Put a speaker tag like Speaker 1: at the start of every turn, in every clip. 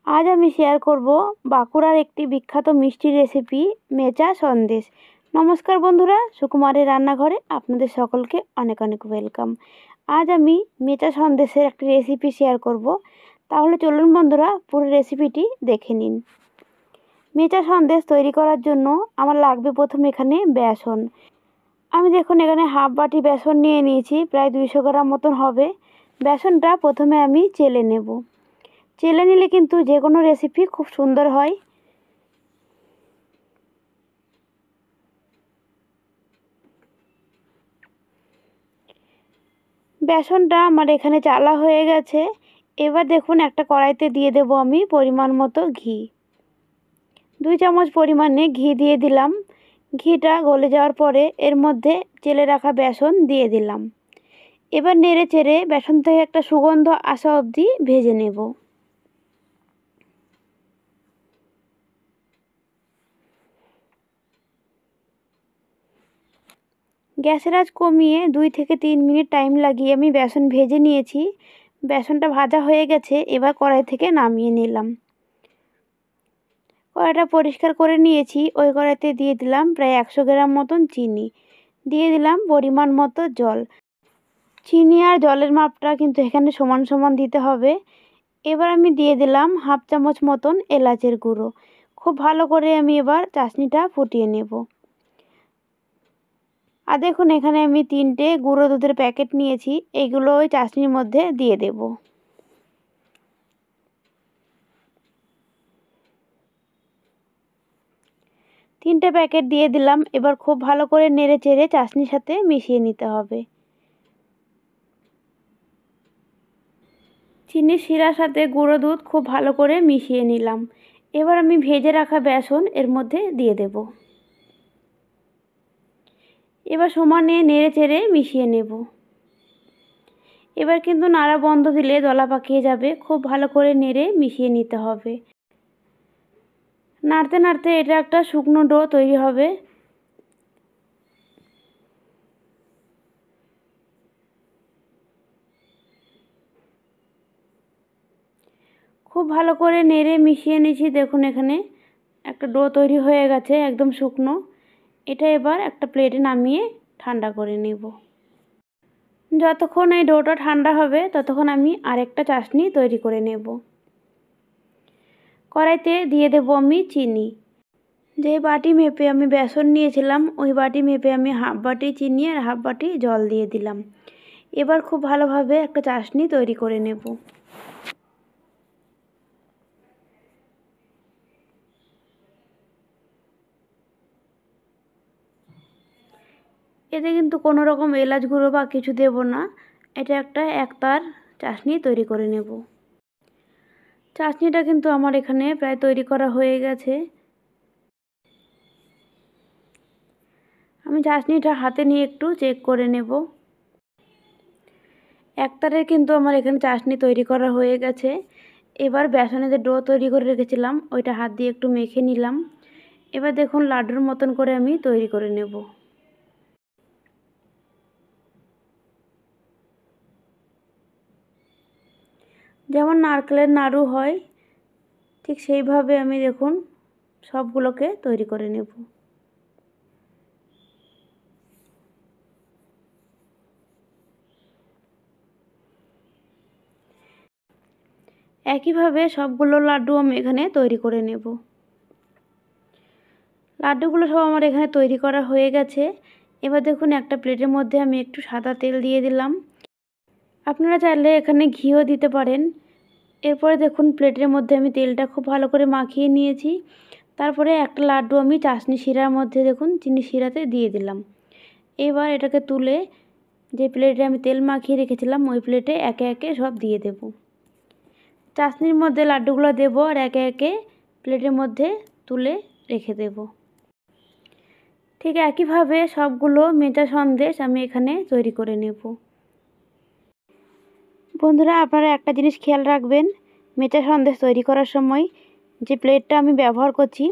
Speaker 1: আজ আমি শেয়ার করব বাঁকুড়ার একটি বিখ্যাত মিষ্টি রেসিপি মেচা সন্দেশ। নমস্কার বন্ধুরা, সুকুমারের রান্নাঘরে আপনাদের সকলকে অনেক অনেক ওয়েলকাম। আজ আমি মেচা সন্দেশের একটি রেসিপি শেয়ার করব। তাহলে চলুন বন্ধুরা, পুরো রেসিপিটি দেখে নিন। মেচা সন্দেশ তৈরি করার জন্য আমার লাগবে প্রথমে এখানে বেসন। আমি দেখুন এখানে হাফ বাটি বেসন নিয়ে নিয়েছি, প্রায় 200 গ্রাম মতন হবে। বেসনটা প্রথমে আমি চেলে নেব। চেলে নিলে কিন্তু যে কোনো রেসিপি খুব সুন্দর হয়। বেসনটা আমার এখানে চালা হয়ে গেছে। এবার দেখুন একটা কড়াইতে দিয়ে দেব আমি পরিমাণ মতো ঘি। 2 চামচ পরিমাণে ঘি দিয়ে দিলাম। ঘিটা গলে যাওয়ার পরে এর মধ্যে চেলে রাখা বেসন দিয়ে দিলাম। এবার নেড়ে চেড়ে বেসন থেকে একটা সুগন্ধ আসা অবধি ভেজে নেব। গ্যাসের আঁচ কমিয়ে 2 থেকে 3 মিনিট টাইম লাগিয়ে আমি বেসন ভেজে নিয়েছি। বেসনটা ভাজা হয়ে গেছে, এবার কড়াই থেকে নামিয়ে নিলাম। কড়াইটা পরিষ্কার করে নিয়েছি। ওই কড়াইতে দিয়ে দিলাম প্রায় 100 গ্রাম মতন চিনি, দিয়ে দিলাম পরিমাণ মতো জল। চিনি আর জলের মাপটা কিন্তু এখানে সমান সমান দিতে হবে। এবার আমি দিয়ে দিলাম হাফ চামচ মতন এলাচের গুঁড়ো। খুব ভালো করে আমি এবার চাশনিটা ফুটিয়ে নেব। আর দেখুন এখানে আমি 3টে গুঁড়ো দুধের প্যাকেট নিয়েছি, এইগুলো ওই চাশনির মধ্যে দিয়ে দেব। তিনটে প্যাকেট দিয়ে দিলাম। এবার খুব ভালো করে নেড়ে চেড়ে চাশনির সাথে মিশিয়ে নিতে হবে। চিনির শিরার সাথে গুঁড়ো দুধ খুব ভালো করে মিশিয়ে নিলাম। এবার আমি ভেজে রাখা বেসন এর মধ্যে দিয়ে দেব। এবার সমানে নেড়ে চেড়ে মিশিয়ে নেব। এবার কিন্তু নাড়া বন্ধ দিলে দলা পাকিয়ে যাবে। খুব ভালো করে নেড়ে মিশিয়ে নিতে হবে। নাড়তে নাড়তে এটা একটা শুকনো ডো তৈরি হবে। খুব ভালো করে নেড়ে মিশিয়ে নিয়েছি। দেখুন এখানে একটা ডো তৈরি হয়ে গেছে, একদম শুকনো। এটা এবার একটা প্লেটে নামিয়ে ঠান্ডা করে নেব। যতক্ষণ এই ডোটা ঠান্ডা হবে ততক্ষণ আমি আরেকটা চাশনি তৈরি করে নেব। কড়াইতে দিয়ে দেব আমি চিনি। যে বাটি মেপে আমি বেসন নিয়েছিলাম ওই বাটি মেপে আমি হাফ বাটি চিনি আর হাফ বাটি জল দিয়ে দিলাম। এবার খুব ভালোভাবে একটা চাশনি তৈরি করে নেব। এতে কিন্তু কোনো রকম এলাচ গুঁড়ো বা কিছু দেব না। এটা একটা একতার চাশনি তৈরি করে নেব। চাশনিটা কিন্তু আমার এখানে প্রায় তৈরি করা হয়ে গেছে। আমি চাশনিটা হাতে নিয়ে একটু চেক করে নেব। একতারের কিন্তু আমার এখানে চাশনি তৈরি করা হয়ে গেছে। এবার বেসনে যে ডো তৈরি করে রেখেছিলাম ওইটা হাত দিয়ে একটু মেখে নিলাম। এবার দেখুন লাড্ডুর মতন করে আমি তৈরি করে নেব। যেমন নারকেলের নাড়ু হয় ঠিক সেইভাবে আমি দেখুন সবগুলোকে তৈরি করে নেব। একইভাবে সবগুলো লাড্ডু আমি এখানে তৈরি করে নেব। লাড্ডুগুলো সব আমার এখানে তৈরি করা হয়ে গেছে। এবার দেখুন একটা প্লেটের মধ্যে আমি একটু সাদা তেল দিয়ে দিলাম। আপনারা চাইলে এখানে ঘিও দিতে পারেন। এরপরে দেখুন প্লেটের মধ্যে আমি তেলটা খুব ভালো করে মাখিয়ে নিয়েছি। তারপরে একটা লাড্ডু আমি চাশনি শিরার মধ্যে দেখুন চিনি শিরাতে দিয়ে দিলাম। এবার এটাকে তুলে যে প্লেটে আমি তেল মাখিয়ে রেখেছিলাম ওই প্লেটে একে একে সব দিয়ে দেব। চাশনির মধ্যে লাড্ডুগুলো দেব আর একে একে প্লেটের মধ্যে তুলে রেখে দেব। ঠিক একইভাবে সবগুলো মেচা সন্দেশ আমি এখানে তৈরি করে নেব। বন্ধুরা, আপনারা একটা জিনিস খেয়াল রাখবেন, মেচা সন্দেশ তৈরি করার সময় যে প্লেটটা আমি ব্যবহার করছি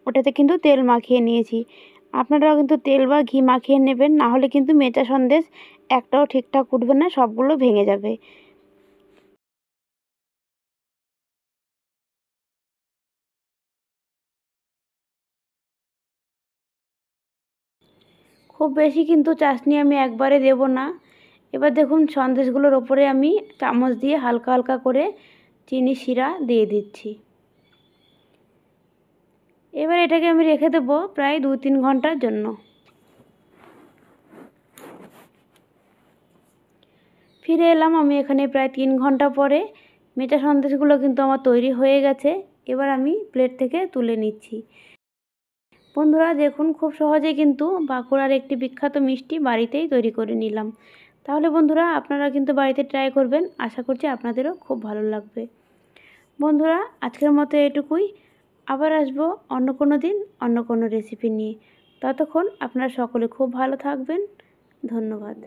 Speaker 1: ওটাতে কিন্তু তেল মাখিয়ে নিয়েছি। আপনারাও কিন্তু তেল বা ঘি মাখিয়ে নেবেন, না হলে কিন্তু মেচা সন্দেশ একটাও ঠিকঠাক উঠবে না, সবগুলো ভেঙে যাবে। খুব বেশি কিন্তু চাশনি আমি একবারে দেব না। এবার দেখুন সন্দেশগুলোর ওপরে আমি চামচ দিয়ে হালকা হালকা করে চিনি শিরা দিয়ে দিচ্ছি। এবার এটাকে আমি রেখে দেব প্রায় 2-3 ঘন্টার জন্য। ফিরে এলাম আমি এখানে প্রায় 3 ঘন্টা পরে। মেচা সন্দেশগুলো কিন্তু আমার তৈরি হয়ে গেছে। এবার আমি প্লেট থেকে তুলে নিচ্ছি। বন্ধুরা দেখুন খুব সহজে কিন্তু বাঁকুড়ার একটি বিখ্যাত মিষ্টি বাড়িতেই তৈরি করে নিলাম। তাহলে বন্ধুরা আপনারা কিন্তু বাড়িতে ট্রাই করবেন, আশা করছি আপনাদেরও খুব ভালো লাগবে। বন্ধুরা আজকের মতো এটুকুই, আবার আসবো অন্য কোনো দিন অন্য কোনো রেসিপি নিয়ে। ততক্ষণ আপনারা সকলে খুব ভালো থাকবেন। ধন্যবাদ।